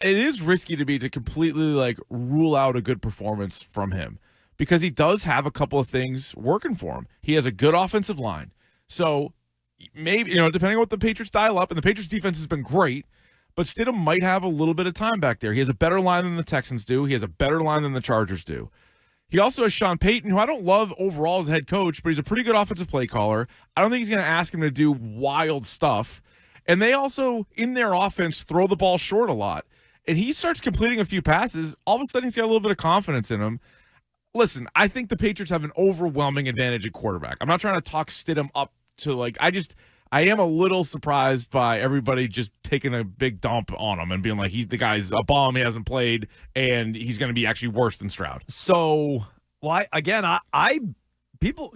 it is risky to completely like rule out a good performance from him because he does have a couple of things working for him. He has a good offensive line. So maybe, depending on what the Patriots dial up, and the Patriots defense has been great, but Stidham might have a little bit of time back there. He has a better line than the Texans do. He has a better line than the Chargers do. He also has Sean Payton, who I don't love overall as a head coach, but he's a pretty good offensive play caller. I don't think he's going to ask him to do wild stuff. And they also, in their offense, throw the ball short a lot. And he starts completing a few passes. All of a sudden, he's got a little bit of confidence in him. Listen, I think the Patriots have an overwhelming advantage at quarterback. I'm not trying to talk Stidham up to I am a little surprised by everybody just taking a big dump on him and being like, the guy's a bum, he hasn't played, and he's going to be actually worse than Stroud. So, people,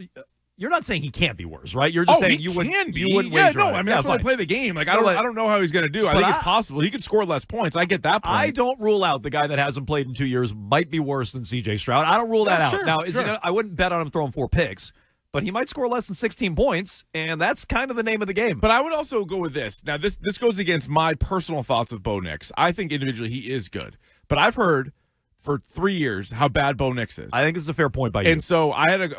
you're not saying he can't be worse, right? You're just saying you wouldn't wager on it. That's why they play the game. Like, I don't know how he's going to do. I think it's possible. He could score less points. I get that point. I don't rule out the guy that hasn't played in 2 years might be worse than C.J. Stroud. I don't rule that out. Sure, now, I wouldn't bet on him throwing 4 picks. But he might score less than 16 points, and that's kind of the name of the game. But I would also go with this. Now, this goes against my personal thoughts of Bo Nix. I think individually he is good. But I've heard for 3 years how bad Bo Nix is. I think it's a fair point by you. And so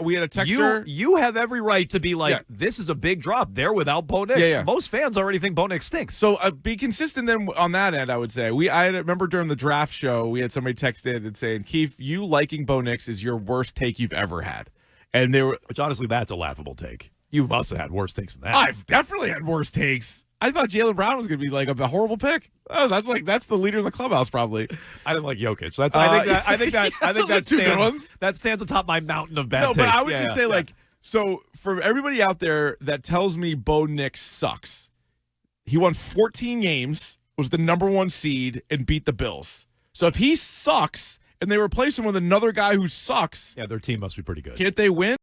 we had a texter. You have every right to be like, this is a big drop. They're without Bo Nix. Yeah. Most fans already think Bo Nix stinks. So be consistent then on that end, I would say. I remember during the draft show, we had somebody text in and saying, Keith, you liking Bo Nix is your worst take you've ever had. And which honestly, that's a laughable take. You must have had worse takes than that. I've definitely had worse takes. I thought Jaylen Brown was going to be like a horrible pick. Oh, that's the leader of the clubhouse, probably. I didn't like Jokic. I think that stands atop my mountain of bad takes. No, but I would just say so for everybody out there that tells me Bo Nix sucks, he won 14 games, was the number 1 seed, and beat the Bills. So if he sucks and they replace him with another guy who sucks, their team must be pretty good. Can't they win?